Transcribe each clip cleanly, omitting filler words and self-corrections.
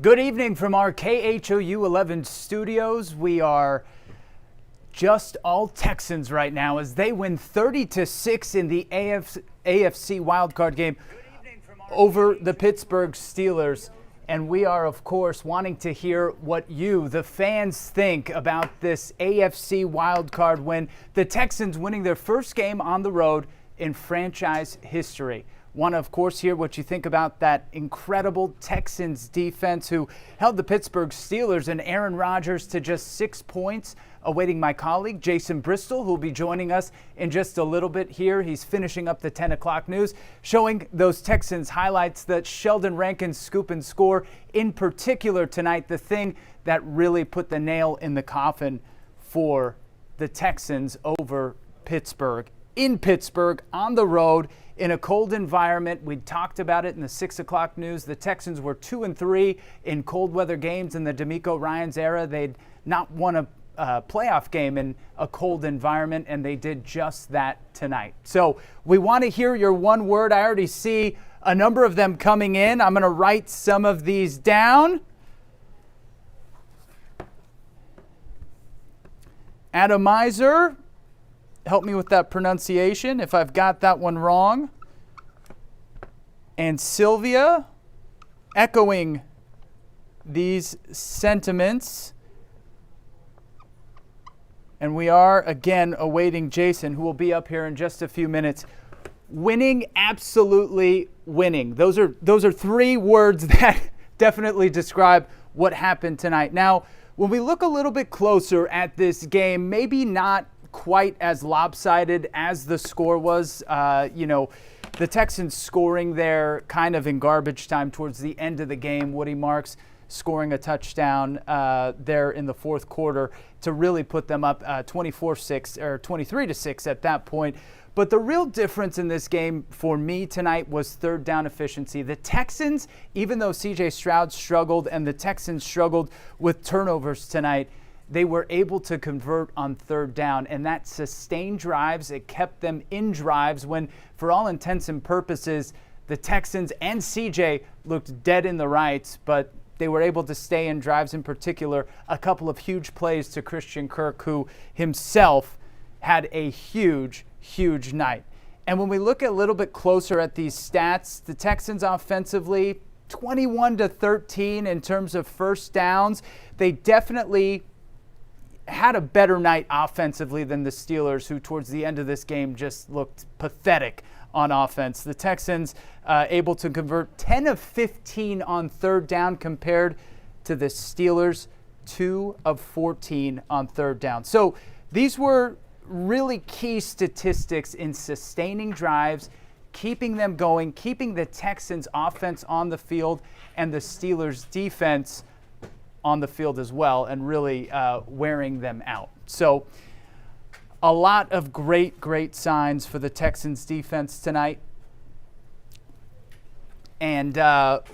Good evening from our KHOU 11 studios. We are just all Texans right now as they win 30-6 in the AFC wildcard game over the Pittsburgh Steelers. And we are, of course, wanting to hear what you, the fans, think about this AFC wildcard win. The Texans winning their first game on the road in franchise history. Want to, of course, hear what you think about that incredible Texans defense who held the Pittsburgh Steelers and Aaron Rodgers to just 6 points. Awaiting my colleague, Jason Bristol, who will be joining us in just a little bit here. He's finishing up the 10 o'clock news, showing those Texans highlights, that Sheldon Rankins scoop and score in particular tonight, the thing that really put the nail in the coffin for the Texans over Pittsburgh. In Pittsburgh, on the road, in a cold environment. We talked about it in the 6 o'clock news. The Texans were 2-3 in cold weather games in the DeMeco Ryans era. They'd not won a playoff game in a cold environment, and they did just that tonight. So we want to hear your one word. I already see a number of them coming in. I'm going to write some of these down. Atomizer, help me with that pronunciation if I've got that one wrong. And Sylvia, echoing these sentiments. And we are, again, awaiting Jason, who will be up here in just a few minutes. Winning, absolutely winning. Those are three words that definitely describe what happened tonight. Now, when we look a little bit closer at this game, maybe not quite as lopsided as the score was. The Texans scoring there kind of in garbage time towards the end of the game. Woody Marks scoring a touchdown there in the fourth quarter to really put them up 24-6 or 23-6 at that point. But the real difference in this game for me tonight was third down efficiency. The Texans, even though C.J. Stroud struggled and the Texans struggled with turnovers tonight, they were able to convert on third down, and that sustained drives. It kept them in drives when, for all intents and purposes, the Texans and CJ looked dead in the rights, but they were able to stay in drives, in particular a couple of huge plays to Christian Kirk, who himself had a huge night. And when we look a little bit closer at these stats, the Texans offensively, 21-13 in terms of first downs. They definitely had a better night offensively than the Steelers, who towards the end of this game just looked pathetic on offense. The Texans able to convert 10 of 15 on third down compared to the Steelers 2 of 14 on third down. So these were really key statistics in sustaining drives, keeping them going, keeping the Texans offense on the field and the Steelers defense on the field as well, and really wearing them out. So a lot of great signs for the Texans defense tonight. And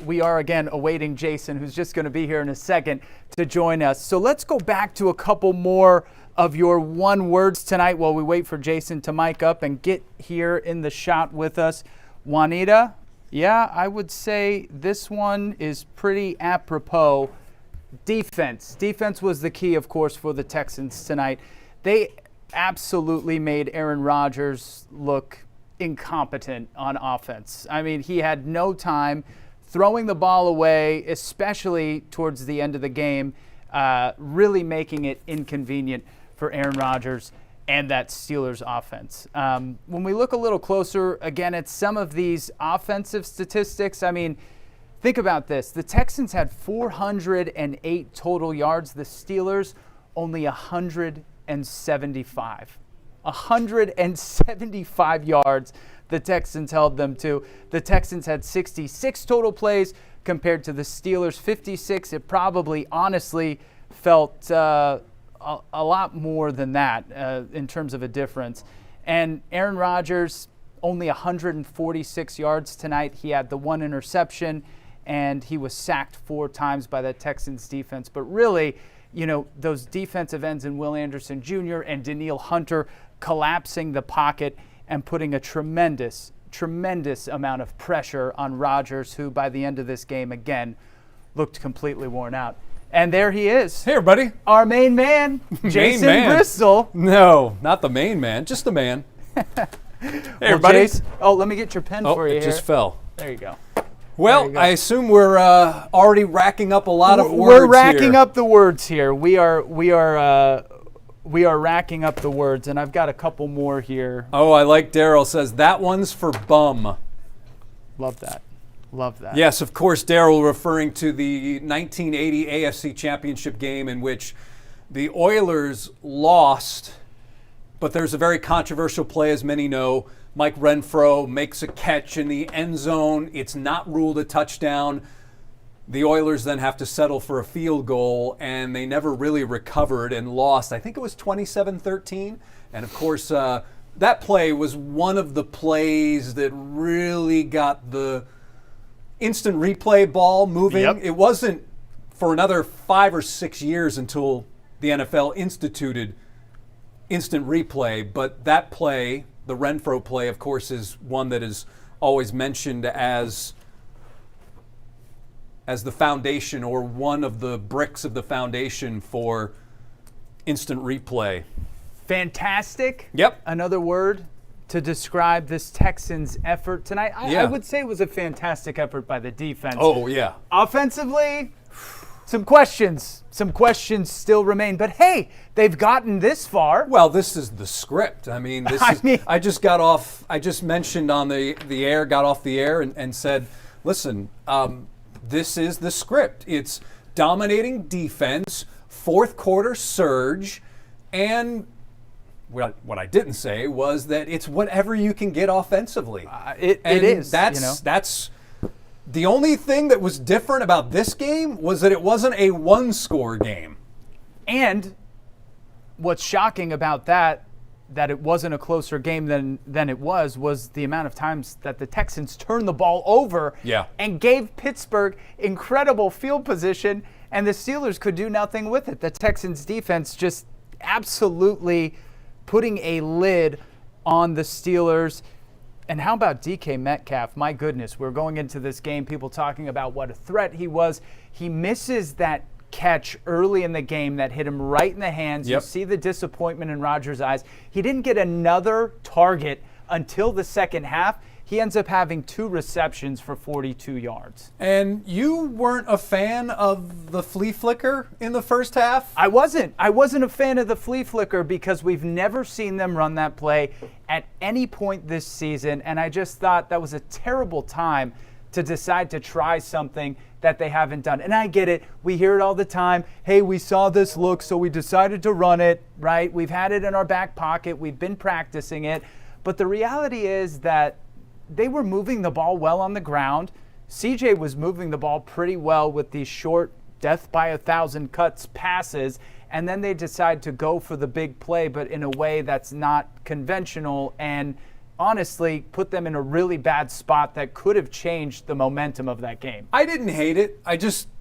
we are again awaiting Jason, who's just going to be here in a second to join us. So let's go back to a couple more of your one words tonight while we wait for Jason to mic up and get here in the shot with us. Juanita, yeah, I would say this one is pretty apropos. Defense. Defense was the key, of course, for the Texans tonight. They absolutely made Aaron Rodgers look incompetent on offense. I mean, he had no time throwing the ball away, especially towards the end of the game, really making it inconvenient for Aaron Rodgers and that Steelers offense. When we look a little closer, again, at some of these offensive statistics, I mean, think about this. The Texans had 408 total yards. The Steelers only 175. 175 yards the Texans held them to. The Texans had 66 total plays compared to the Steelers' 56. It probably, honestly, felt a lot more than that in terms of a difference. And Aaron Rodgers, only 146 yards tonight. He had the one interception, and he was sacked 4 times by the Texans defense. But really, those defensive ends in Will Anderson Jr. and Danielle Hunter collapsing the pocket and putting a tremendous amount of pressure on Rodgers, who by the end of this game, again, looked completely worn out. And there he is. Hey, everybody. Our main man, Jason man. Bristol. No, not the main man, just the man. Hey, everybody. Jace, let me get your pen for you it here. just fell. There you go. Well, I assume we're already racking up a lot of words. We're racking up the words here. We are racking up the words, and I've got a couple more here. Oh, I like Daryl says that one's for bum. Love that. Love that. Yes, of course, Daryl referring to the 1980 AFC Championship game in which the Oilers lost, but there's a very controversial play, as many know. Mike Renfro makes a catch in the end zone. It's not ruled a touchdown. The Oilers then have to settle for a field goal, and they never really recovered and lost. I think it was 27-13. And, of course, that play was one of the plays that really got the instant replay ball moving. Yep. It wasn't for another 5 or 6 years until the NFL instituted instant replay, but that play, the Renfro play, of course, is one that is always mentioned as the foundation, or one of the bricks of the foundation for instant replay. Fantastic. Yep. Another word to describe this Texans effort tonight. I would say it was a fantastic effort by the defense. Oh, yeah. Offensively, some questions still remain, but hey, they've gotten this far. Well, this is the script. I mean, I just mentioned on the air, got off the air and said, listen, this is the script. It's dominating defense, fourth quarter surge, and what I didn't say was that it's whatever you can get offensively. It is. That's the only thing that was different about this game was that it wasn't a one-score game. And what's shocking about that it wasn't a closer game than it was the amount of times that the Texans turned the ball over and gave Pittsburgh incredible field position, and the Steelers could do nothing with it. The Texans defense just absolutely putting a lid on the Steelers. And how about DK Metcalf? My goodness, we're going into this game, people talking about what a threat he was. He misses that catch early in the game that hit him right in the hands. Yep. You see the disappointment in Rodgers' eyes. He didn't get another target until the second half. He ends up having 2 receptions for 42 yards. And you weren't a fan of the flea flicker in the first half? I wasn't a fan of the flea flicker because we've never seen them run that play at any point this season, and I just thought that was a terrible time to decide to try something that they haven't done. And I get it. We hear it all the time. Hey, we saw this look, so we decided to run it, right? We've had it in our back pocket. We've been practicing it. But the reality is that they were moving the ball well on the ground. C.J. was moving the ball pretty well with these short death by 1,000 cuts passes, and then they decide to go for the big play, but in a way that's not conventional, and honestly put them in a really bad spot that could have changed the momentum of that game. I didn't hate it.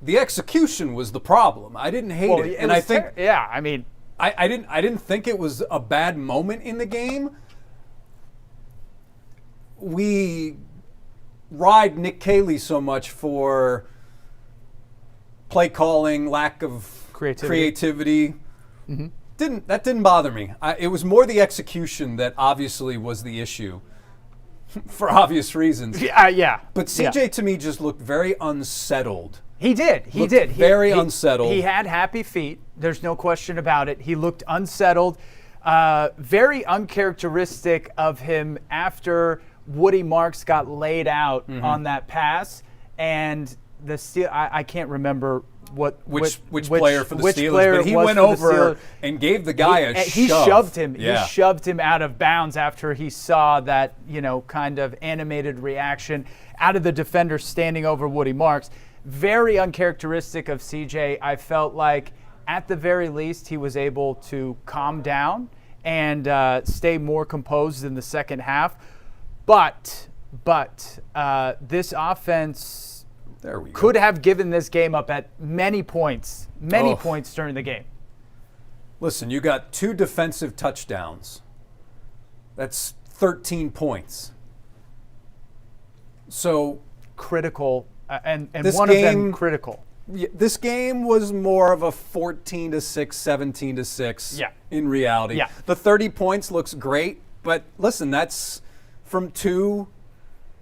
The execution was the problem. I didn't hate it. And I think I didn't think it was a bad moment in the game. We ride Nick Caley so much for play calling, lack of creativity. Mm-hmm. That didn't bother me. It was more the execution that obviously was the issue, for obvious reasons. Yeah. But CJ to me just looked very unsettled. He did. He did. Very unsettled. He had happy feet. There's no question about it. He looked unsettled. Very uncharacteristic of him after Woody Marks got laid out on that pass, and I can't remember which player for the Steelers, but he went over and gave the guy a shove. He shoved him. Yeah. He shoved him out of bounds after he saw that, kind of animated reaction out of the defender standing over Woody Marks. Very uncharacteristic of CJ. I felt like at the very least he was able to calm down and stay more composed in the second half. But this offense could have given this game up at many points during the game. Listen, you got 2 defensive touchdowns. That's 13 points. So critical, and this one game, of them critical. This game was more of a 14-6, 17-6 in reality. Yeah. The 30 points looks great, but listen, that's from two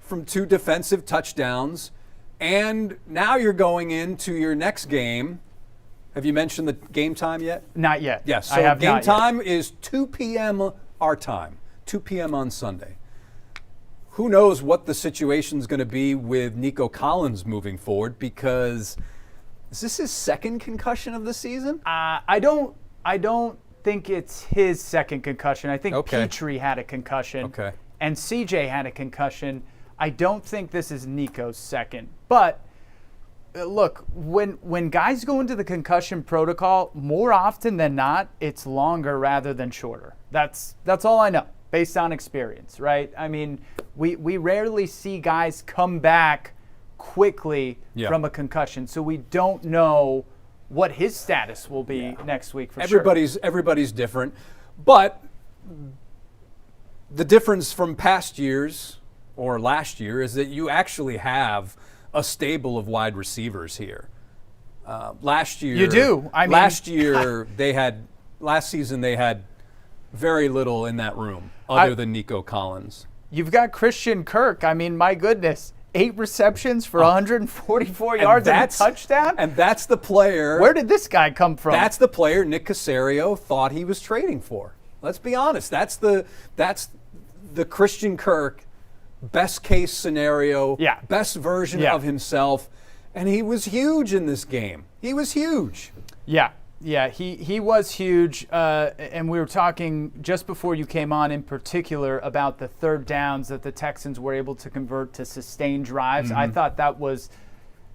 defensive touchdowns, and now you're going into your next game. Have you mentioned the game time yet? Not yet. Yes. I So have game not time yet. is 2 p.m. our time, 2 p.m. on Sunday. Who knows what the situation is going to be with Nico Collins moving forward, because is this his second concussion of the season? I don't think it's his second concussion. I think Petrie had a concussion. Okay. And C.J. had a concussion. I don't think this is Nico's second. But look, when guys go into the concussion protocol, more often than not, it's longer rather than shorter. That's all I know, based on experience, right? I mean, we rarely see guys come back quickly from a concussion, so we don't know what his status will be next week for sure. Everybody's different, but the difference from past years or last year is that you actually have a stable of wide receivers here. Last year, you do. I mean, last season they had very little in that room other than Nico Collins. You've got Christian Kirk. I mean, my goodness. 8 receptions for 144 yards and a touchdown? And that's the player. Where did this guy come from? That's the player Nick Caserio thought he was trading for. Let's be honest. That's the Christian Kirk best case scenario, best version of himself. And he was huge in this game. He was huge. Yeah, he was huge, and we were talking just before you came on in particular about the third downs that the Texans were able to convert to sustained drives. I thought that was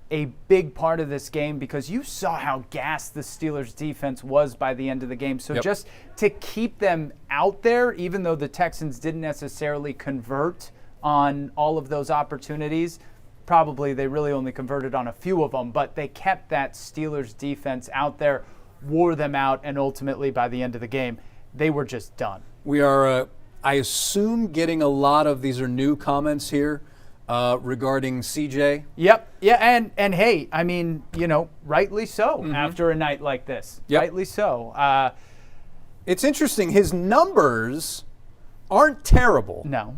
a big part of this game because you saw how gassed the Steelers' defense was by the end of the game. So just to keep them out there, even though the Texans didn't necessarily convert on all of those opportunities, probably they really only converted on a few of them, but they kept that Steelers' defense out there, wore them out, and ultimately by the end of the game, they were just done. We are, I assume, getting a lot of these are new comments here regarding C.J. Yep. Yeah, and hey, I mean, rightly so after a night like this. Rightly so. It's interesting. His numbers aren't terrible. No.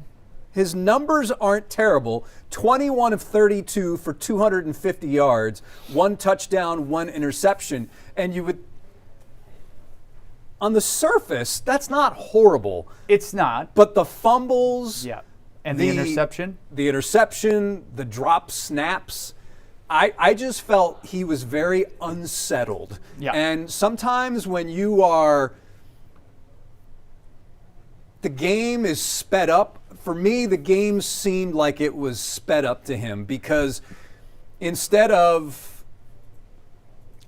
His numbers aren't terrible. 21 of 32 for 250 yards, 1 touchdown, 1 interception. And you would, on the surface, that's not horrible. It's not. But the fumbles. Yeah. And the interception. The interception, the drop snaps. I just felt he was very unsettled. Yeah. And sometimes when you are, the game is sped up. For me, the game seemed like it was sped up to him because instead of,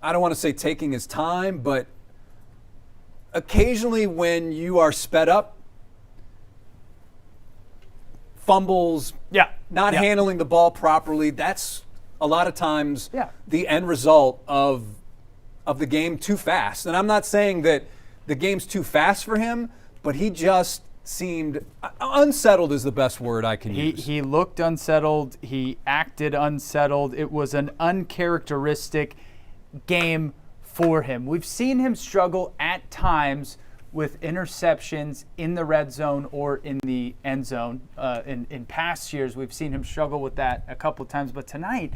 I don't want to say taking his time, but occasionally when you are sped up, fumbles, not handling the ball properly, that's a lot of times the end result of the game too fast. And I'm not saying that the game's too fast for him, but he just seemed unsettled is the best word I can use. He looked unsettled. He acted unsettled. It was an uncharacteristic game for him. We've seen him struggle at times with interceptions in the red zone or in the end zone. In past years, we've seen him struggle with that a couple of times. But tonight,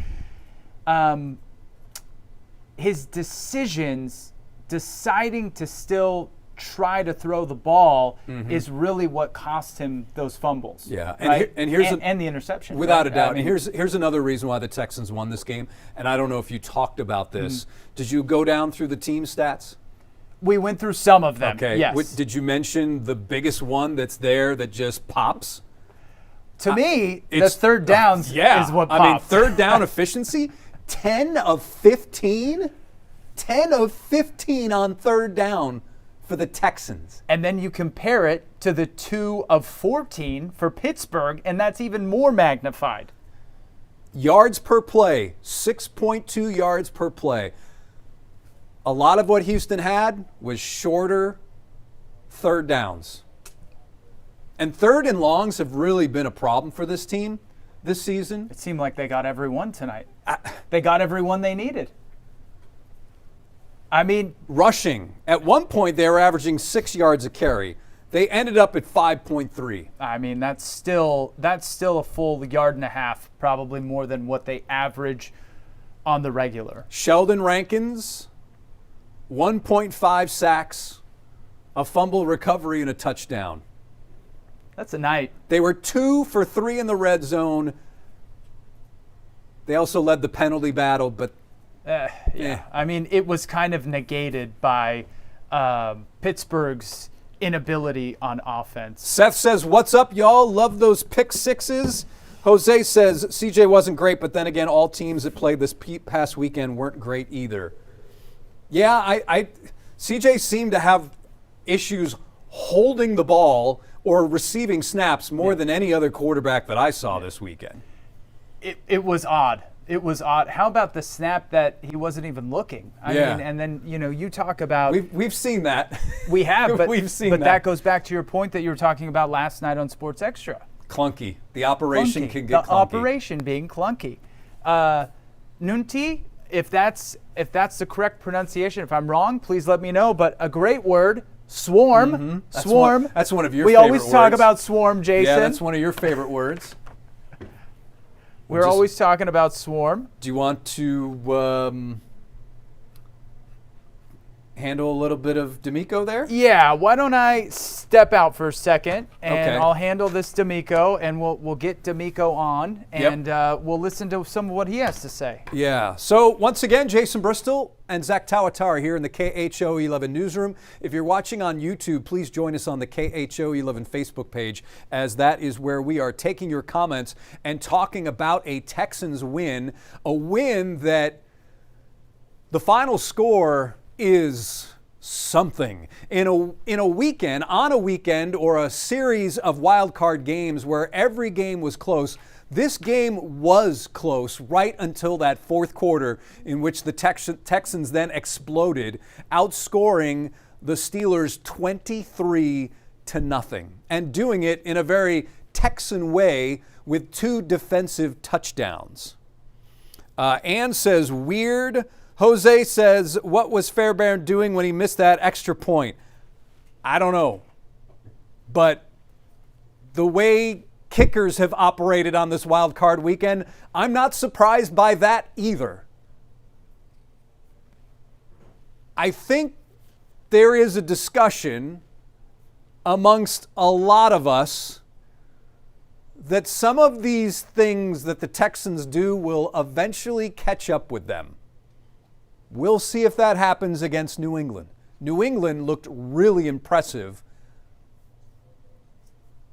his decisions, deciding to still try to throw the ball is really what cost him those fumbles. Yeah, right? and here's and the interception. Without a doubt. I mean, and here's another reason why the Texans won this game. And I don't know if you talked about this. Did you go down through the team stats? We went through some of them. Okay. Yes. Did you mention the biggest one that's there that just pops? To me, the third downs is what pops. I mean, third down efficiency, 10 of 15? 10 of 15 on third down for the Texans. And then you compare it to the 2 of 14 for Pittsburgh, and that's even more magnified. Yards per play, 6.2 yards per play. A lot of what Houston had was shorter third downs. And third and longs have really been a problem for this team this season. It seemed like they got every one tonight. They got every one they needed. I mean, rushing. At one point, they were averaging 6 yards a carry. They ended up at 5.3. I mean, that's still a full yard and a half, probably more than what they average on the regular. Sheldon Rankins, 1.5 sacks, a fumble recovery, and a touchdown. That's a night. They were 2 for 3 in the red zone. They also led the penalty battle, but yeah. I mean, it was kind of negated by Pittsburgh's inability on offense. Seth says, "What's up, y'all? Love those pick sixes." Jose says, "CJ wasn't great, but then again, all teams that played this past weekend weren't great either." Yeah, CJ seemed to have issues holding the ball or receiving snaps more than any other quarterback that I saw this weekend. It was odd. It was odd. How about the snap that he wasn't even looking? I mean, and then, you talk about... We've seen that. We have, but, we've seen but that goes back to your point that you were talking about last night on Sports Extra. Clunky. The operation can get clunky. The operation being clunky. Nunti, if that's the correct pronunciation, if I'm wrong, please let me know. But a great word, swarm. Mm-hmm. Swarm. That's one of your favorite words. We always talk about swarm, Jason. Yeah, that's one of your favorite words. We're always talking about swarm. Do you want to handle a little bit of DeMeco there? Yeah, why don't I step out for a second, and Okay. I'll handle this DeMeco, and we'll get DeMeco on, and we'll listen to some of what he has to say. Yeah. So once again, Jason Bristol and Zach Tawatar here in the KHO 11 newsroom. If you're watching on YouTube, please join us on the KHO 11 Facebook page, as that is where we are taking your comments and talking about a Texans win, a win that the final score is something. In a weekend, on a weekend, or a series of wild card games where every game was close, this game was close right until that fourth quarter, in which the Texans then exploded, outscoring the Steelers 23-0, and doing it in a very Texan way with 2 defensive touchdowns. Ann says, weird. Jose says, what was Fairbairn doing when he missed that extra point? I don't know. But the way kickers have operated on this wild card weekend, I'm not surprised by that either. I think there is a discussion amongst a lot of us that some of these things that the Texans do will eventually catch up with them. We'll see if that happens against New England. New England looked really impressive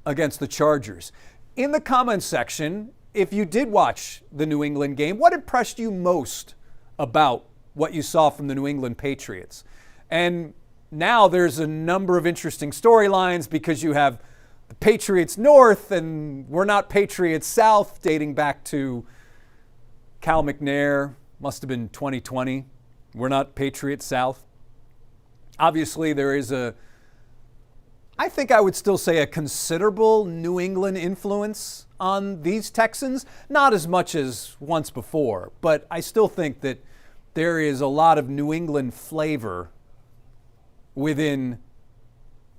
against the Chargers. In the comments section, if you did watch the New England game, what impressed you most about what you saw from the New England Patriots? And now there's a number of interesting storylines, because you have the Patriots North and we're not Patriots South, dating back to Cal McNair, must have been 2020. We're not Patriots South. Obviously, there is I think I would still say a considerable New England influence on these Texans. Not as much as once before, but I still think that there is a lot of New England flavor within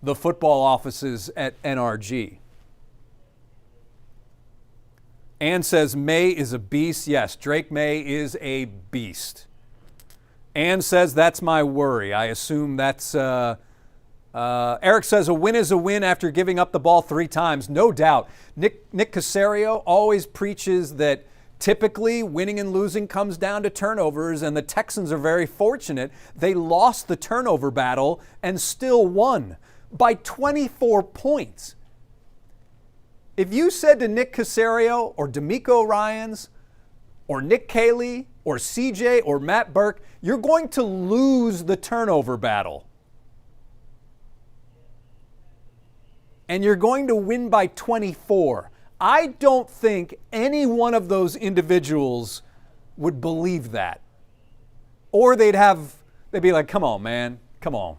the football offices at NRG. Ann says, May is a beast. Yes, Drake May is a beast. Ann says, that's my worry. I assume that's... Eric says, a win is a win after giving up the ball 3 times. No doubt. Nick Casario always preaches that typically winning and losing comes down to turnovers, and the Texans are very fortunate. They lost the turnover battle and still won by 24 points. If you said to Nick Casario or DeMeco Ryans or Nick Caley or CJ or Matt Burke, you're going to lose the turnover battle. And you're going to win by 24. I don't think any one of those individuals would believe that. Or they'd be like, come on, man, come on.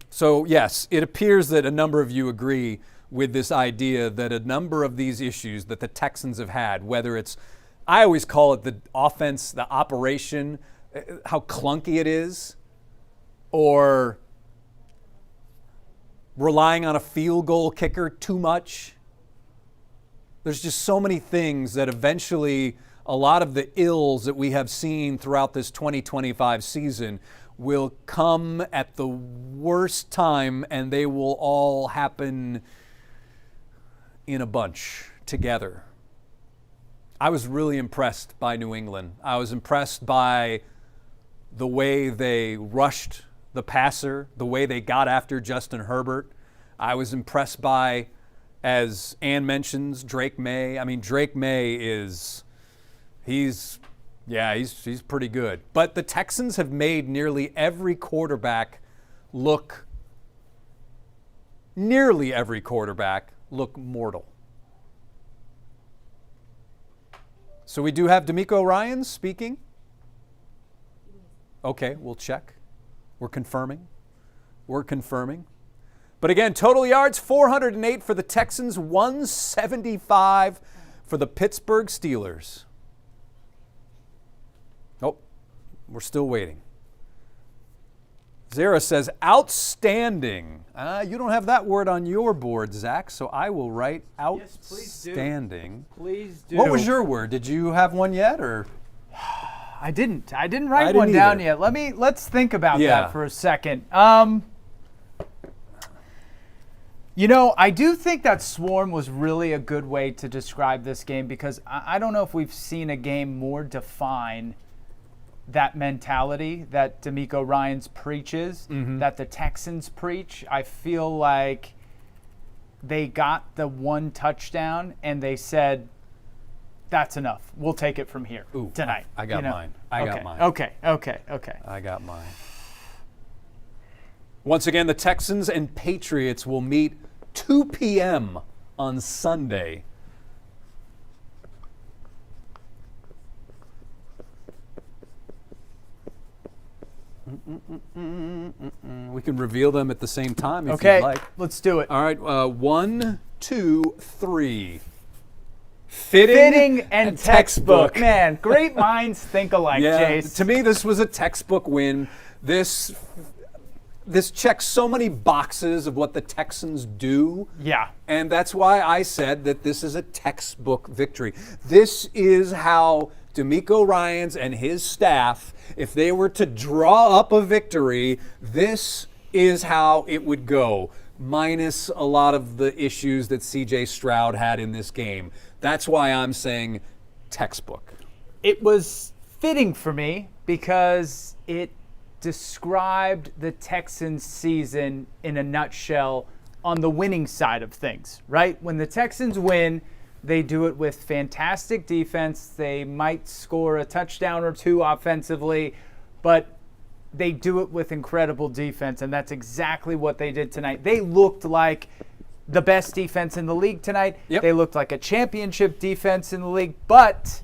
So yes, it appears that a number of you agree with this idea that a number of these issues that the Texans have had, whether it's I always call it the offense, the operation, how clunky it is, or relying on a field goal kicker too much. There's just so many things that eventually a lot of the ills that we have seen throughout this 2025 season will come at the worst time, and they will all happen in a bunch together. I was really impressed by New England. I was impressed by the way they rushed the passer, the way they got after Justin Herbert. I was impressed by, as Ann mentions, Drake May. I mean, Drake May he's pretty good. But the Texans have made nearly every quarterback look mortal. So we do have DeMeco Ryans speaking. Okay, we'll check. We're confirming. But again, total yards, 408 for the Texans, 175 for the Pittsburgh Steelers. Oh, we're still waiting. Zara says, outstanding. You don't have that word on your board, Zach, so I will write outstanding. Yes, please do. What was your word? Did you have one yet, or? I didn't write one down yet. Let's think about that for a second. I do think that swarm was really a good way to describe this game, because I don't know if we've seen a game more define that mentality that DeMeco Ryans preaches, that the Texans preach. I feel like they got the one touchdown and they said, that's enough. We'll take it from here tonight. I got mine. Okay. I got mine. Once again, the Texans and Patriots will meet 2 p.m. on Sunday. We can reveal them at the same time if you'd like. Let's do it. All right, 1, 2, 3. Fitting and textbook. Man, great minds think alike, Jace. To me, this was a textbook win. This checks so many boxes of what the Texans do. Yeah. And that's why I said that this is a textbook victory. This is how DeMeco Ryans and his staff, if they were to draw up a victory, this is how it would go, minus a lot of the issues that C.J. Stroud had in this game. That's why I'm saying textbook. It was fitting for me because it described the Texans season in a nutshell on the winning side of things, right? When the Texans win, they do it with fantastic defense. They might score a touchdown or two offensively, but they do it with incredible defense, and that's exactly what they did tonight. They looked like the best defense in the league tonight. Yep. They looked like a championship defense in the league, but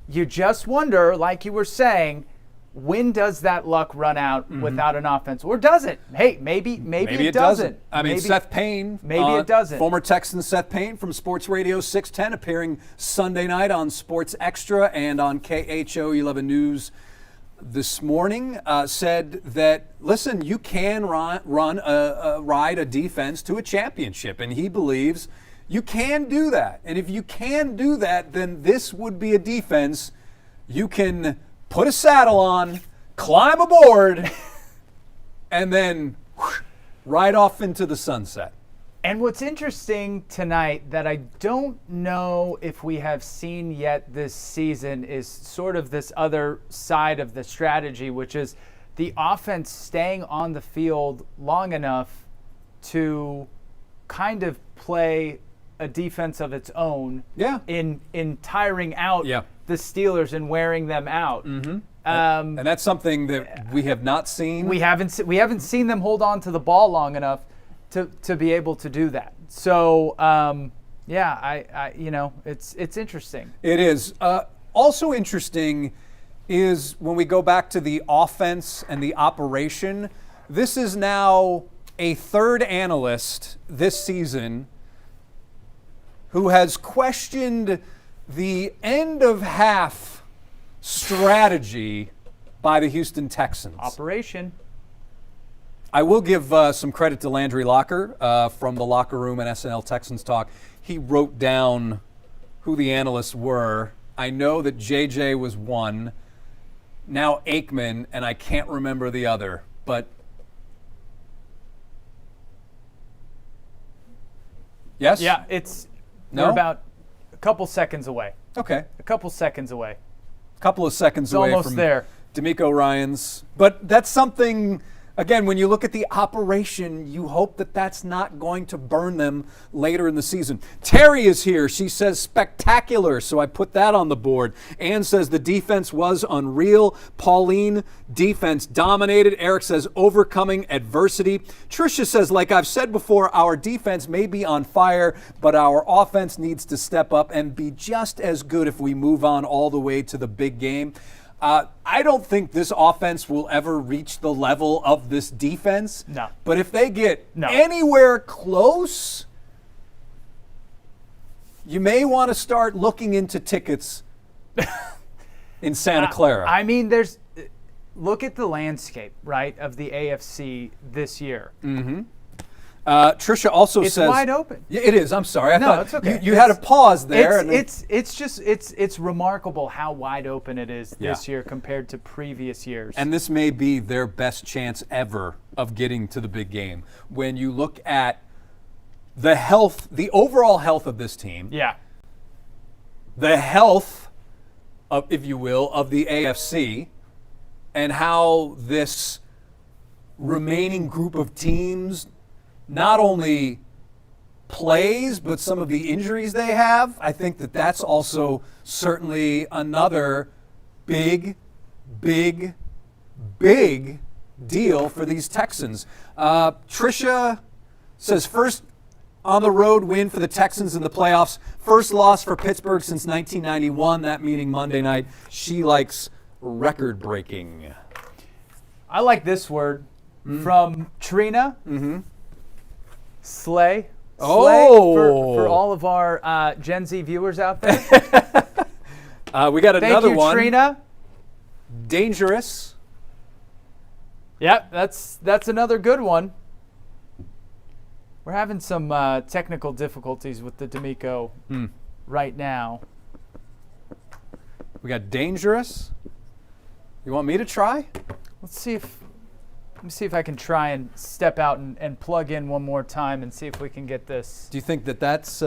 you just wonder, like you were saying, when does that luck run out without an offense? Or does it? Hey, maybe it doesn't. I mean, Seth Payne. Maybe it doesn't. Former Texan Seth Payne from Sports Radio 610, appearing Sunday night on Sports Extra and on KHO 11 News this morning, said that, listen, you can ride a defense to a championship, and he believes you can do that. And if you can do that, then this would be a defense you can put a saddle on, climb aboard, and then ride off into the sunset. And what's interesting tonight that I don't know if we have seen yet this season is sort of this other side of the strategy, which is the offense staying on the field long enough to kind of play a defense of its own in tiring out the Steelers and wearing them out. And that's something that we have not seen. We haven't seen them hold on to the ball long enough to be able to do that. So it's interesting. It is. Also interesting is when we go back to the offense and the operation. This is now a third analyst this season who has questioned the end of half strategy by the Houston Texans. Operation. I will give some credit to Landry Locker from the locker room and SNL Texans Talk. He wrote down who the analysts were. I know that JJ was one, now Aikman, and I can't remember the other. But yes? Yeah, we're about a couple seconds away. Okay. A couple seconds away. A couple of seconds away almost from there. DeMeco Ryans. But that's something, again, when you look at the operation, you hope that that's not going to burn them later in the season. Terry is here. She says spectacular, so I put that on the board. Ann says the defense was unreal. Pauline, defense dominated. Eric says overcoming adversity. Tricia says, like I've said before, our defense may be on fire, but our offense needs to step up and be just as good if we move on all the way to the big game. I don't think this offense will ever reach the level of this defense. No. But if they get anywhere close, you may want to start looking into tickets in Santa Clara. I mean, look at the landscape, right, of the AFC this year. Mm-hmm. Tricia also says it's wide open. Yeah, it is. I'm sorry. I thought it's okay. You had a pause there. It's remarkable how wide open it is this year compared to previous years. And this may be their best chance ever of getting to the big game. When you look at the overall health of this team. Yeah. The health of, if you will, of the AFC, and how this remaining group of teams not only plays, but some of the injuries they have, I think that that's also certainly another big, big, big deal for these Texans. Tricia says first on the road win for the Texans in the playoffs. First loss for Pittsburgh since 1991, that meeting Monday night. She likes record breaking. I like this word from Trina. Mm-hmm. Slay. Oh. For all of our Gen Z viewers out there. We got another one. Thank you, Trina. Dangerous. Yep, that's another good one. We're having some technical difficulties with the DeMeco right now. We got dangerous. You want me to try? Let me see if I can try and step out and plug in one more time and see if we can get this. Do you think that that's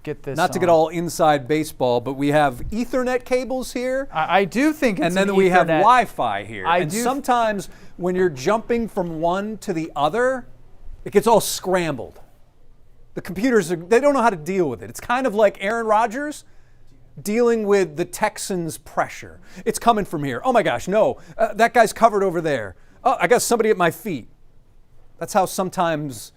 get this not to get all inside baseball, but we have Ethernet cables here? I do think it's and then an we have Ethernet. Wi-Fi here. And sometimes when you're jumping from one to the other, it gets all scrambled. The computers, they don't know how to deal with it. It's kind of like Aaron Rodgers dealing with the Texans' pressure. It's coming from here. Oh my gosh, no, that guy's covered over there. Oh, I got somebody at my feet. That's how sometimes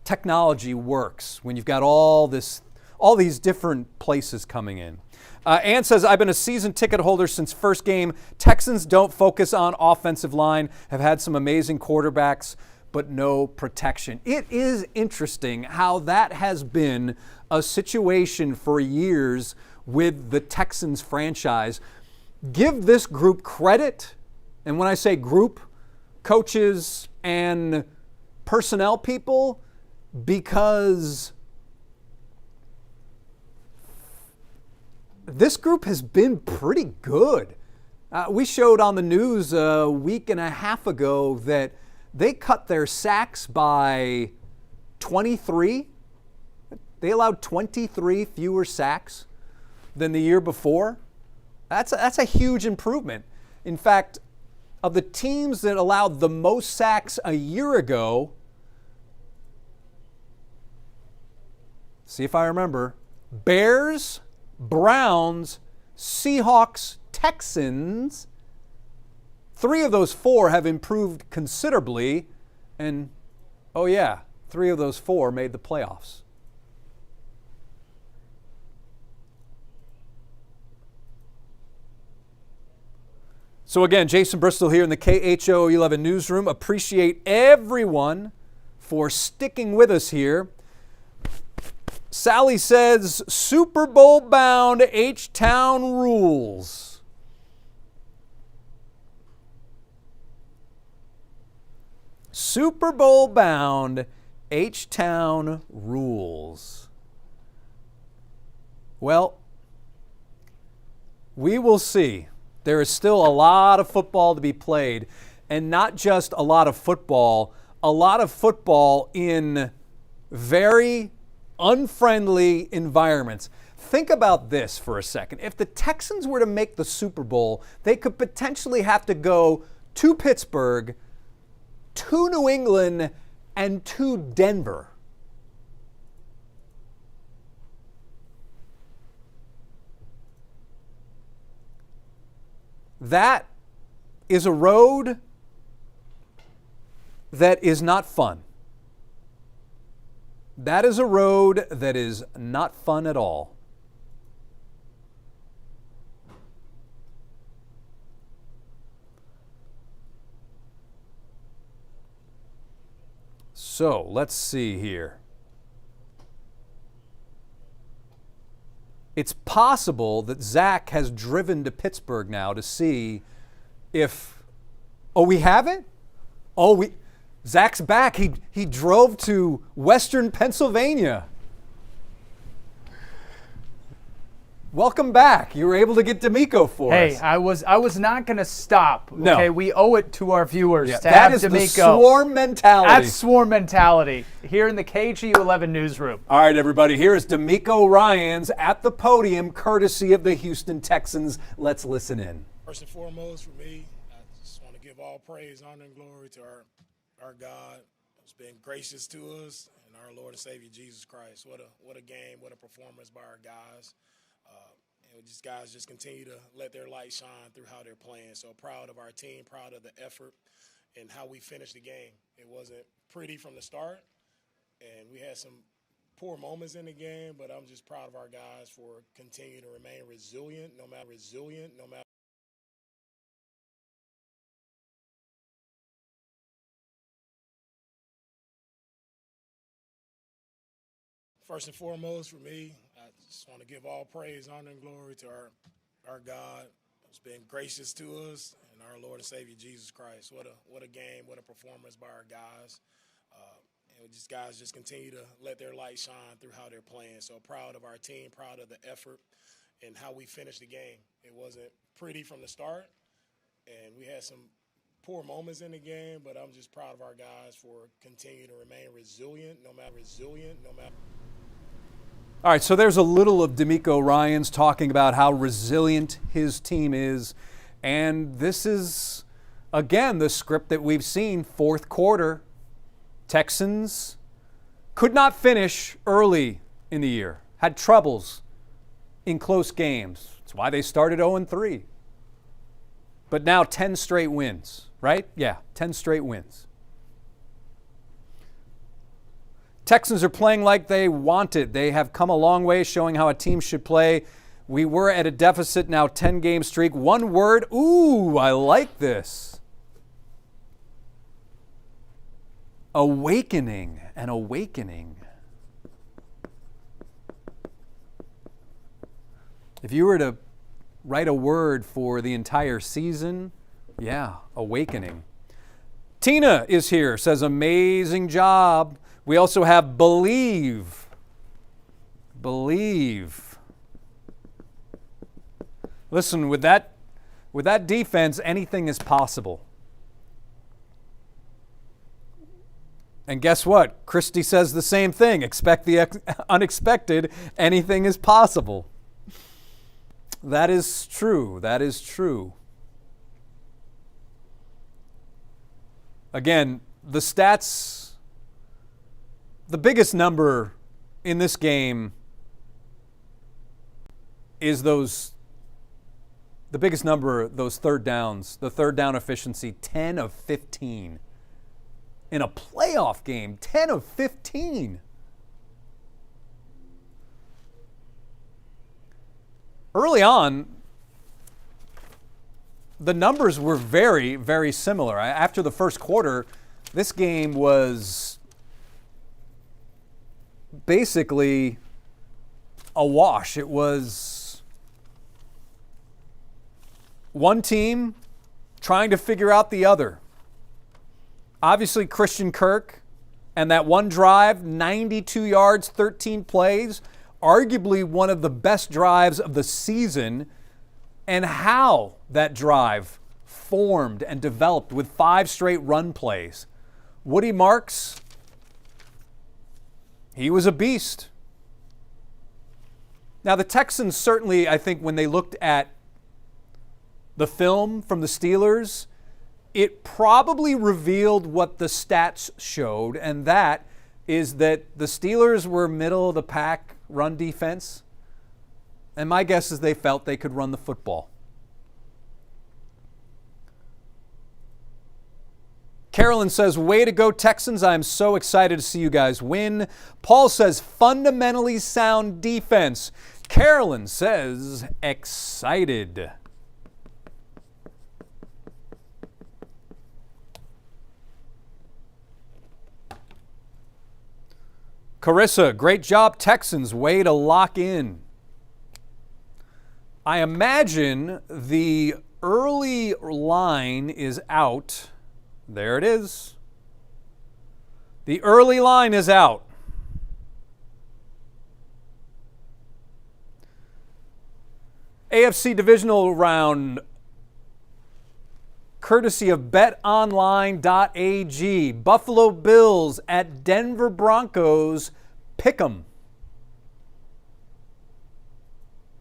technology works when you've got all these different places coming in. Ann says, I've been a season ticket holder since first game. Texans don't focus on offensive line, have had some amazing quarterbacks, but no protection. It is interesting how that has been a situation for years with the Texans franchise. Give this group credit, and when I say group, coaches and personnel people, because this group has been pretty good. We showed on the news a week and a half ago that they cut their sacks by 23. They allowed 23 fewer sacks than the year before. That's a huge improvement. In fact, of the teams that allowed the most sacks a year ago, see if I remember, Bears, Browns, Seahawks, Texans, 3 of those 4 have improved considerably, and 3 of those 4 made the playoffs. So again, Jason Bristol here in the KHO 11 newsroom. Appreciate everyone for sticking with us here. Sally says, Super Bowl bound H-Town rules. Super Bowl bound H-Town rules. Well, we will see. There is still a lot of football to be played, and not just a lot of football in very unfriendly environments. Think about this for a second. If the Texans were to make the Super Bowl, they could potentially have to go to Pittsburgh, to New England, and to Denver. That is a road that is not fun. That is a road that is not fun at all. So let's see here. It's possible that Zach has driven to Pittsburgh now to see if, we have it? Zach's back. He drove to Western Pennsylvania. Welcome back. You were able to get DeMeco for us. Hey, I was not going to stop. No. Okay, we owe it to our viewers to that have is DeMeco. the swarm mentality. That's swarm mentality here in the KGU11 newsroom. All right, everybody. Here is DeMeco Ryans at the podium, courtesy of the Houston Texans. Let's listen in. First and foremost, for me, I just want to give all praise, honor, and glory to our God who's been gracious to us, and our Lord and Savior Jesus Christ. What a game, what a performance by our guys. And these guys just continue to let their light shine through how they're playing. So proud of our team, proud of the effort and how we finished the game. It wasn't pretty from the start, and we had some poor moments in the game, but I'm just proud of our guys for continuing to remain resilient, no matter. First and foremost, for me, I just want to give all praise, honor, and glory to our God who's been gracious to us, and our Lord and Savior Jesus Christ. What a game, what a performance by our guys. And these guys just continue to let their light shine through how they're playing. So proud of our team, proud of the effort and how we finished the game. It wasn't pretty from the start, and we had some poor moments in the game, but I'm just proud of our guys for continuing to remain resilient, no matter. All right, so there's a little of DeMeco Ryans talking about how resilient his team is. And this is, again, the script that we've seen. Fourth quarter, Texans could not finish early in the year, had troubles in close games. That's why they started 0-3. But now 10 straight wins, right? Yeah, 10 straight wins. Texans are playing like they wanted. They have come a long way, showing how a team should play. We were at a deficit, now 10-game streak. One word, ooh, I like this. Awakening, an awakening. If you were to write a word for the entire season, yeah, awakening. Tina is here, says amazing job. We also have believe. Believe. Listen, with that defense, anything is possible. And guess what? Christy says the same thing. Expect the unexpected. Anything is possible. That is true. That is true. Again, the stats. The biggest number in this game is those third downs, the third down efficiency, 10 of 15. In a playoff game, 10 of 15. Early on, the numbers were very, very similar. After the first quarter, this game was basically a wash. It was one team trying to figure out the other. Obviously, Christian Kirk and that one drive, 92 yards, 13 plays, arguably one of the best drives of the season, and how that drive formed and developed with 5 straight run plays. Woody Marks, he was a beast. Now, the Texans certainly, I think, when they looked at the film from the Steelers, it probably revealed what the stats showed, and that is that the Steelers were middle of the pack run defense, and my guess is they felt they could run the football. Carolyn says, way to go, Texans. I am so excited to see you guys win. Paul says, fundamentally sound defense. Carolyn says, excited. Carissa, great job, Texans. Way to lock in. I imagine the early line is out. There it is. The early line is out. AFC divisional round, courtesy of betonline.ag. Buffalo Bills at Denver Broncos. Pick 'em.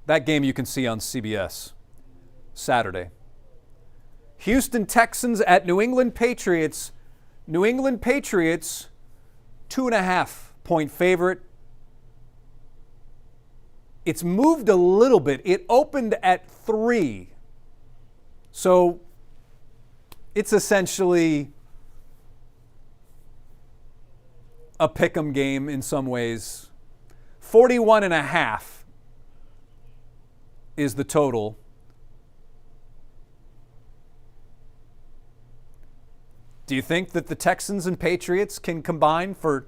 That game you can see on CBS Saturday. Houston Texans at New England Patriots. New England Patriots, 2.5 point favorite. It's moved a little bit. It opened at 3. So it's essentially a pick'em game in some ways. 41.5 is the total. Do you think that the Texans and Patriots can combine for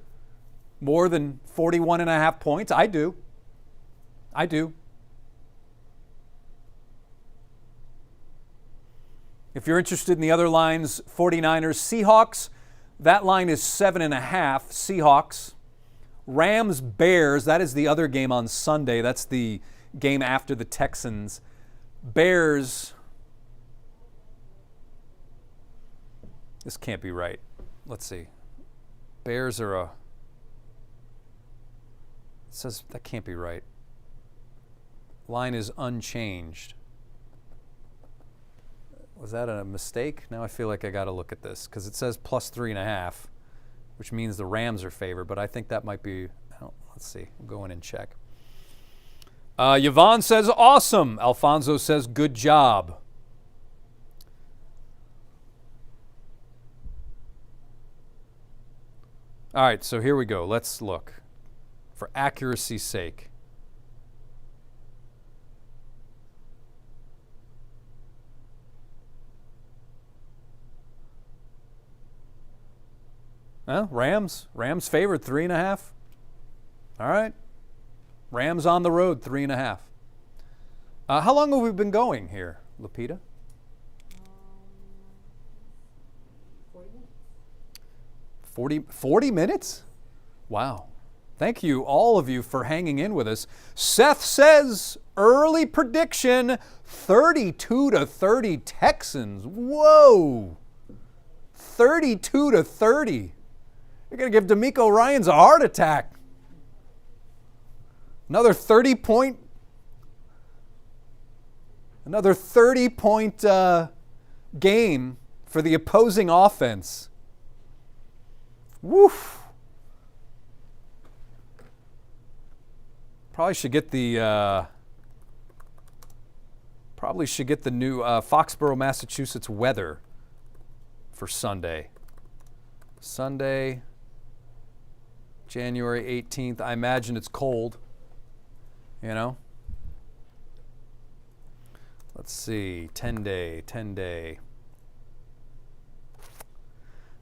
more than 41.5 points? I do. I do. If you're interested in the other lines, 49ers, Seahawks, that line is 7.5, Seahawks. Rams, Bears, that is the other game on Sunday. That's the game after the Texans. Bears, this can't be right. Let's see. Bears are it says that can't be right. Line is unchanged. Was that a mistake? Now I feel like I got to look at this because it says plus 3.5, which means the Rams are favored, but I think that might be, let's see. We'll go in and check. Yvonne says, awesome. Alfonso says, good job. All right, so here we go. Let's look for accuracy's sake. Well, Rams favored 3.5. All right. Rams on the road, 3.5. How long have we been going here, Lupita? 40 minutes? Wow. Thank you, all of you, for hanging in with us. Seth says, early prediction, 32-30 Texans. Whoa. 32-30. You're going to give DeMeco Ryans a heart attack. Another 30-point game for the opposing offense. Woof. Probably should get the new Foxborough, Massachusetts weather for Sunday. Sunday, January 18th. I imagine it's cold. You know? Let's see. 10-day.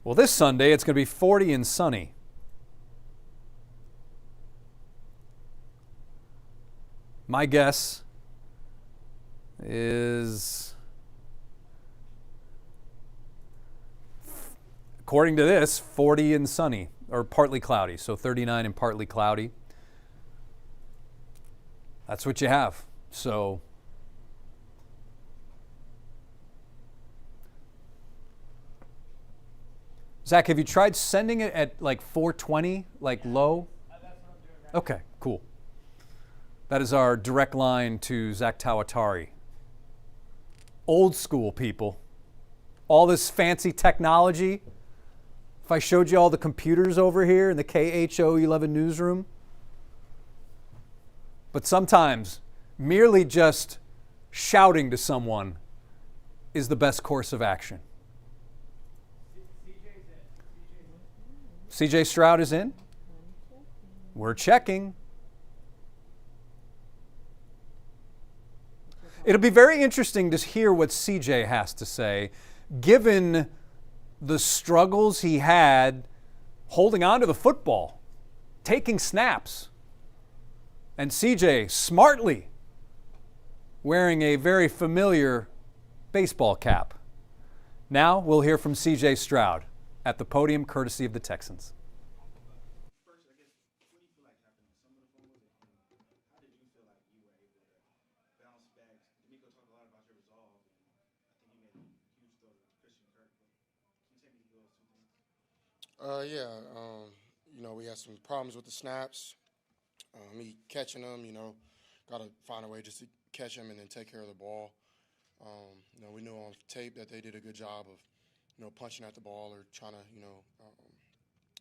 Well, this Sunday, it's going to be 40 and sunny. My guess is, according to this, 40 and sunny, or partly cloudy. So 39 and partly cloudy. That's what you have. So Zach, have you tried sending it at like 420, like low? That's what I'm doing right now. Okay, cool. That is our direct line to Zach Tawatari. Old school people. All this fancy technology. If I showed you all the computers over here in the KHO 11 newsroom. But sometimes merely just shouting to someone is the best course of action. CJ Stroud is in. We're checking. It'll be very interesting to hear what CJ has to say, given the struggles he had holding on to the football, taking snaps, and CJ smartly wearing a very familiar baseball cap. Now we'll hear from CJ Stroud at the podium, courtesy of the Texans. First, I guess, what do you feel like happened? Some of the fumbles, how did you feel like you were able to bounce back? DeMeco talked a lot about your resolve, and I think you made a huge throw to Christian Kirk. But can you take me through those two things? We had some problems with the snaps. Me catching them, got to find a way just to catch them and then take care of the ball. We knew on tape that they did a good job of punching at the ball or trying to,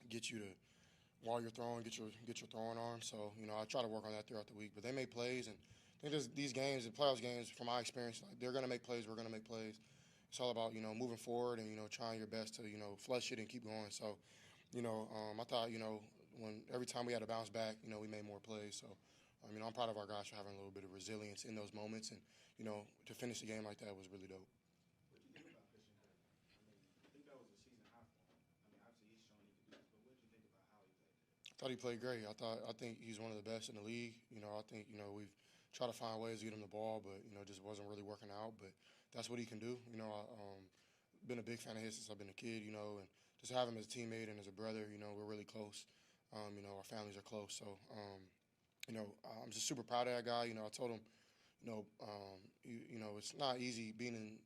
get you to, while you're throwing, get your throwing arm. So, I try to work on that throughout the week. But they make plays, and I think these games, the playoffs games, from my experience, they're going to make plays, we're going to make plays. It's all about, moving forward and, trying your best to, flush it and keep going. So, I thought, when every time we had to bounce back, we made more plays. So, I'm proud of our guys for having a little bit of resilience in those moments. And, to finish the game like that was really dope. I thought he played great. I think he's one of the best in the league. I think we've tried to find ways to get him the ball, but just wasn't really working out. But that's what he can do. I've been a big fan of his since I've been a kid. And just have him as a teammate and as a brother. We're really close. Our families are close. So I'm just super proud of that guy. I told him, it's not easy being in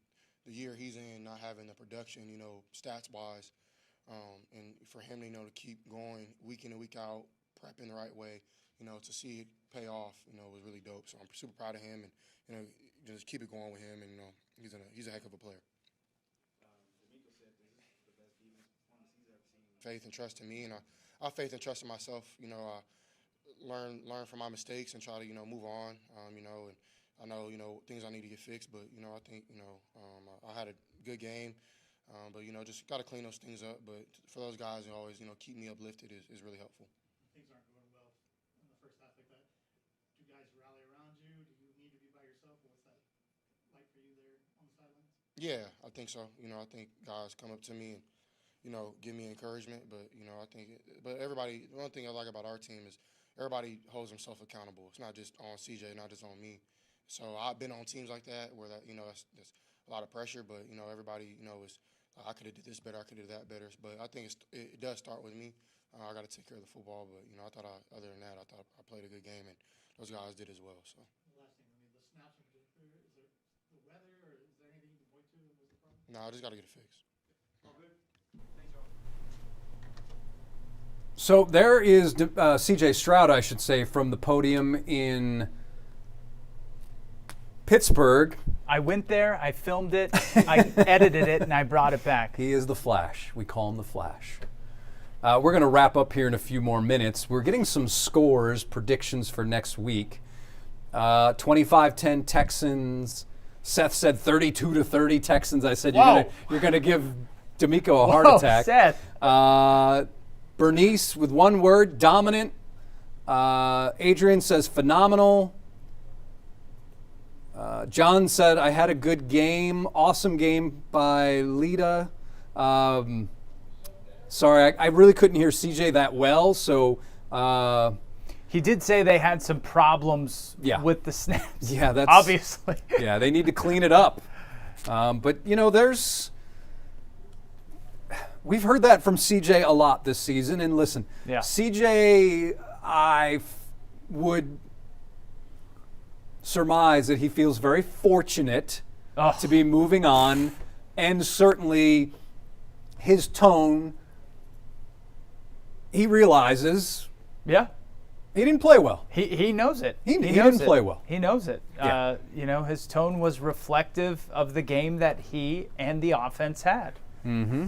the year he's in, not having the production, stats wise. And for him, to keep going week in and week out, prepping the right way, to see it pay off, was really dope. So I'm super proud of him, and just keep it going with him. And he's a heck of a player. DeMeco said this is the best defense performance he's ever seen. Faith and trust in me, and I have faith and trust in myself. I learn from my mistakes and try to move on. And I know things I need to get fixed, but I think I had a good game. But just got to clean those things up. But for those guys who always keep me uplifted is really helpful. Things aren't going well in the first half like that. Do guys rally around you? Do you need to be by yourself? What's that like for you there on the sidelines? Yeah, I think so. I think guys come up to me and give me encouragement. But I think everybody. The one thing I like about our team is everybody holds themselves accountable. It's not just on CJ, not just on me. So I've been on teams like that where that's a lot of pressure. But everybody is. I could have did this better. I could have did that better. But I think it does start with me. I got to take care of the football. But I thought other than that, I thought I played a good game, and those guys did as well. So. The last thing, the snaps in particular, is it the weather, or is there anything you can point to that was the problem? No, I just got to get it fixed. All good. Thanks, y'all. So there is CJ Stroud, I should say, from the podium in Pittsburgh. I went there, I filmed it, I edited it, and I brought it back. He is the Flash. We call him the Flash. We're going to wrap up here in a few more minutes. We're getting some scores, predictions for next week. 25-10 Texans. Seth said 32-30 Texans. I said you're going to give DeMeco a heart attack. Seth. Bernice with one word, dominant. Adrian says phenomenal. John said, I had a good game. Awesome game by Lita. Sorry, I really couldn't hear CJ that well. So He did say they had some problems with the snaps. Yeah, that's obviously. Yeah, they need to clean it up. But we've heard that from CJ a lot this season. And listen, CJ, I would surmise that he feels very fortunate to be moving on, and certainly his tone, he realizes. Yeah. He didn't play well. He knows it. He didn't play well. He knows it. Yeah. His tone was reflective of the game that he and the offense had. Mm-hmm.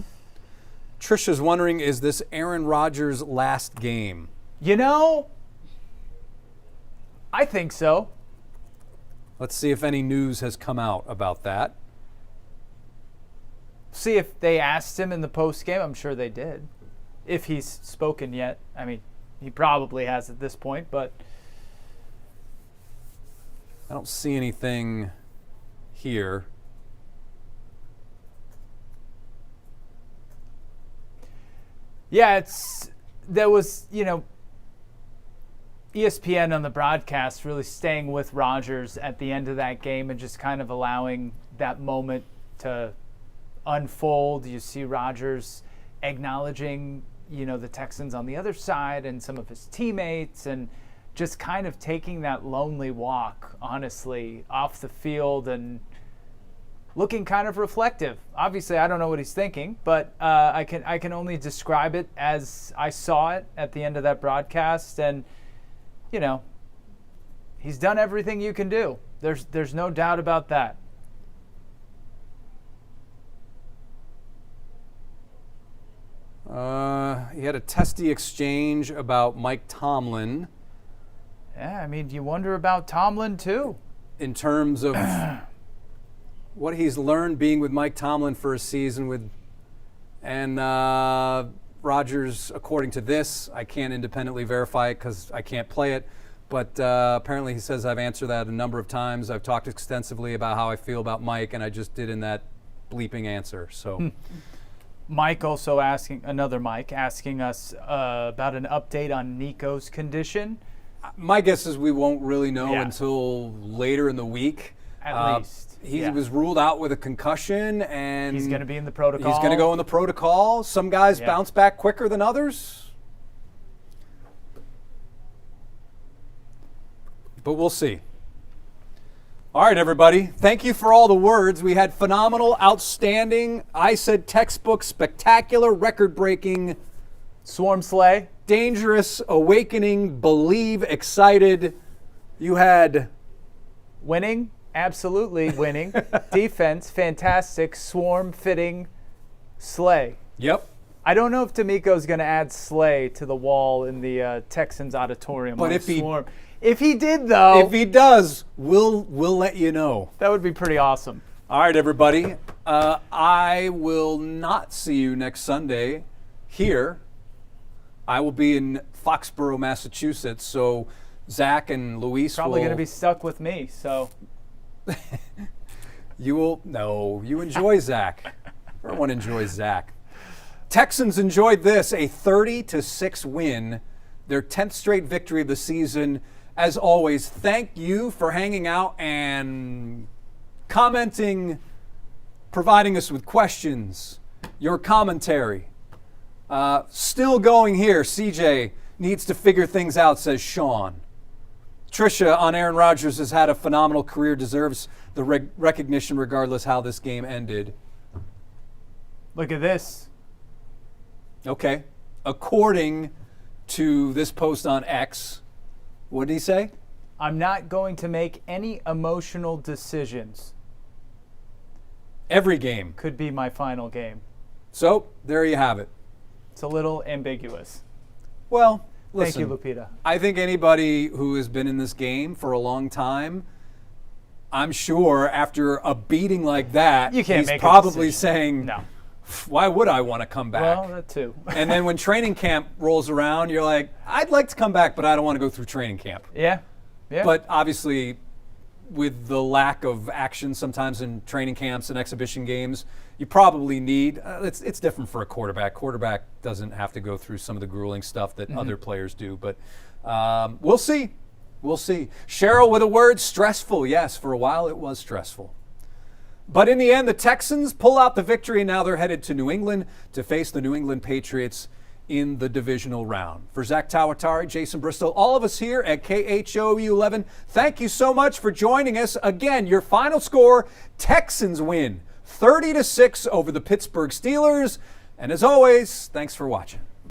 Trisha's wondering, is this Aaron Rodgers' last game? I think so. Let's see if any news has come out about that. See if they asked him in the post game. I'm sure they did. If he's spoken yet. I mean, he probably has at this point, but I don't see anything here. Yeah, there was, ESPN on the broadcast really staying with Rodgers at the end of that game and just kind of allowing that moment to unfold. You see Rodgers acknowledging, the Texans on the other side and some of his teammates, and just kind of taking that lonely walk, honestly, off the field and looking kind of reflective. Obviously, I don't know what he's thinking, but I can only describe it as I saw it at the end of that broadcast. And, he's done everything you can do. There's no doubt about that. He had a testy exchange about Mike Tomlin. Yeah, I mean, you wonder about Tomlin too. In terms of what he's learned being with Mike Tomlin for a season and Rodgers, according to this, I can't independently verify it because I can't play it, but apparently he says I've answered that a number of times. I've talked extensively about how I feel about Mike, and I just did in that bleeping answer. So. Mike also asking us about an update on Nico's condition. My guess is we won't really know until later in the week. At least. He was ruled out with a concussion, and he's going to be in the protocol. He's going to go in the protocol. Some guys bounce back quicker than others. But we'll see. All right, everybody. Thank you for all the words. We had phenomenal, outstanding, I said textbook, spectacular, record-breaking, Swarm Slay, dangerous, awakening, believe, excited. You had winning, absolutely winning, defense, fantastic, swarm, fitting, slay. Yep. I don't know if DeMeco's going to add slay to the wall in the Texans auditorium. But if he did, though. If he does, we'll let you know. That would be pretty awesome. All right, everybody. I will not see you next Sunday here. I will be in Foxborough, Massachusetts. So Zach and Luis probably going to be stuck with me. So you will. No, you enjoy Zach. Everyone enjoys Zach. Texans enjoyed this, a 30-6 win, their 10th straight victory of the season. As always, thank you for hanging out and commenting, providing us with questions, your commentary. Still going here. CJ needs to figure things out, says Sean. Trisha on Aaron Rodgers has had a phenomenal career, deserves the recognition regardless how this game ended. Look at this. Okay. According to this post on X, what did he say? I'm not going to make any emotional decisions. Every game could be my final game. So, there you have it. It's a little ambiguous. Well, listen. Thank you, Lupita. I think anybody who has been in this game for a long time, I'm sure after a beating like that, he's probably saying, no. Why would I want to come back? Well, that too. And then when training camp rolls around, you're like, I'd like to come back, but I don't want to go through training camp. Yeah. But obviously, with the lack of action sometimes in training camps and exhibition games, you probably need, it's different for a quarterback. Quarterback doesn't have to go through some of the grueling stuff that other players do. But We'll see. We'll see. Cheryl with a word, stressful. Yes, for a while it was stressful. But in the end, the Texans pull out the victory, and now they're headed to New England to face the New England Patriots in the divisional round. For Zach Tawatari, Jason Bristol, all of us here at KHOU 11, thank you so much for joining us. Again, your final score, Texans win 30-6 over the Pittsburgh Steelers. And as always, thanks for watching.